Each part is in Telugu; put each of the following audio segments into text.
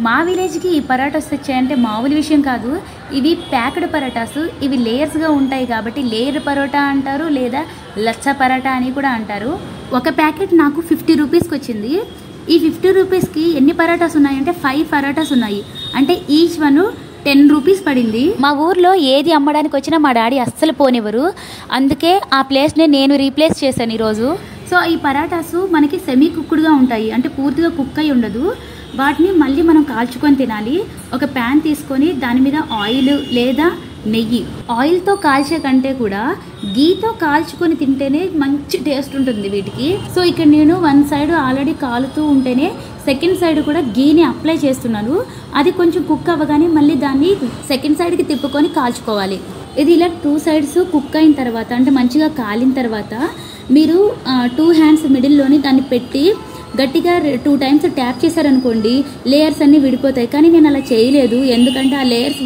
మా విలేజ్కి ఈ పరాటాస్ వచ్చాయంటే మామూలు విషయం కాదు. ఇవి ప్యాక్డ్ పరాటాస్. ఇవి లేయర్స్గా ఉంటాయి కాబట్టి లేయర్ పరోటా అంటారు, లేదా లచ్చ పరాటా అని కూడా అంటారు. ఒక ప్యాకెట్ నాకు 50 రూపీస్కి వచ్చింది. ఈ 50 రూపీస్కి ఎన్ని పరాటాస్ ఉన్నాయంటే 5 పరాటాస్ ఉన్నాయి. అంటే ఈచ్ వన్ 10 రూపీస్ పడింది. మా ఊర్లో ఏది అమ్మడానికి వచ్చినా మా డాడీ అస్సలు పోనివ్వరు. అందుకే ఆ ప్లేస్ని నేను రీప్లేస్ చేశాను ఈరోజు. సో ఈ పరాటాస్ మనకి సెమీ కుక్డ్గా ఉంటాయి, అంటే పూర్తిగా కుక్ అయి ఉండదు. వాటిని మళ్ళీ మనం కాల్చుకొని తినాలి. ఒక ప్యాన్ తీసుకొని దాని మీద ఆయిల్ లేదా నెయ్యి, ఆయిల్తో కాల్చే కంటే కూడా గీతో కాల్చుకొని తింటేనే మంచి టేస్ట్ ఉంటుంది వీటికి. సో ఇక్కడ నేను వన్ సైడ్ ఆల్రెడీ కాలుతూ ఉంటేనే సెకండ్ సైడ్ కూడా గీని అప్లై చేస్తున్నాను. అది కొంచెం కుక్ అవ్వగానే మళ్ళీ దాన్ని సెకండ్ సైడ్కి తిప్పుకొని కాల్చుకోవాలి. ఇది ఇలా 2 సైడ్స్ కుక్ అయిన తర్వాత, అంటే మంచిగా కాలిన తర్వాత మీరు 2 హ్యాండ్స్ మిడిల్లోని దాన్ని పెట్టి గట్టిగా 2 టైమ్స్ ట్యాప్ చేశారనుకోండి, లేయర్స్ అన్నీ విడిపోతాయి. కానీ నేను అలా చేయలేదు, ఎందుకంటే ఆ లేయర్స్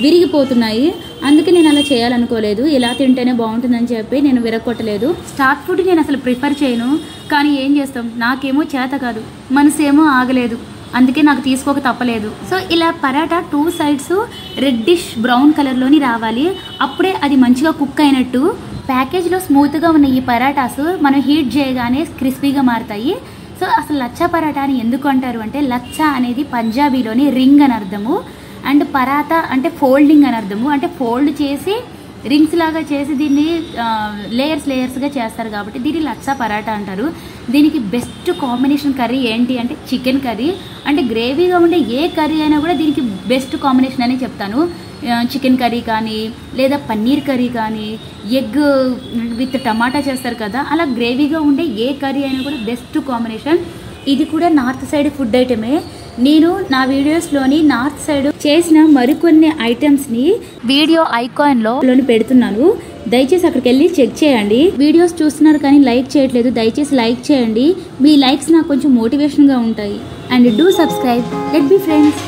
విరిగిపోతున్నాయి. అందుకే నేను అలా చేయాలనుకోలేదు. ఇలా తింటేనే బాగుంటుందని చెప్పి నేను విరగొట్టలేదు. స్టార్ట్ ఫుడ్ నేను అసలు ప్రిఫర్ చేయను, కానీ ఏం చేస్తాం, నాకేమో చేత కాదు, మనసేమో ఆగలేదు, అందుకే నాకు తీసుకోక తప్పలేదు. సో ఇలా పరాటా 2 సైడ్స్ రెడ్డిష్ బ్రౌన్ కలర్లోని రావాలి, అప్పుడే అది మంచిగా కుక్ అయినట్టు. ప్యాకేజ్లో స్మూత్గా ఉన్న ఈ పరాటాస్ మనం హీట్ చేయగానే క్రిస్పీగా మారుతాయి. సో అసలు లచ్చా పరాటా అని ఎందుకు అంటారు అంటే, లచ్చా అనేది పంజాబీలోని రింగ్ అని అర్థము, అండ్ పరాటా అంటే ఫోల్డింగ్ అని అర్థము. అంటే ఫోల్డ్ చేసి రింగ్స్ లాగా చేసి దీన్ని లేయర్స్గా చేస్తారు కాబట్టి దీన్ని లచ్చా పరాటా అంటారు. దీనికి బెస్ట్ కాంబినేషన్ కర్రీ ఏంటి అంటే చికెన్ కర్రీ. అంటే గ్రేవీగా ఉండే ఏ కర్రీ అయినా కూడా దీనికి బెస్ట్ కాంబినేషన్ అని చెప్తాను. చికెన్ కర్రీ కానీ, లేదా పన్నీర్ కర్రీ కానీ, ఎగ్ విత్ టమాటా చేస్తారు కదా, అలా గ్రేవీగా ఉండే ఏ కర్రీ అయినా కూడా బెస్ట్ కాంబినేషన్. ఇది కూడా నార్త్ సైడ్ ఫుడ్ ఐటమే. నేను నా వీడియోస్లోని నార్త్ సైడ్ చేసిన మరికొన్ని ఐటమ్స్ని వీడియో ఐకాన్లో పెడుతున్నాను, దయచేసి అక్కడికి వెళ్ళి చెక్ చేయండి. వీడియోస్ చూస్తున్నారు కానీ లైక్ చేయట్లేదు, దయచేసి లైక్ చేయండి. మీ లైక్స్ నాకు కొంచెం మోటివేషన్గా ఉంటాయి. And do subscribe. Let be friends.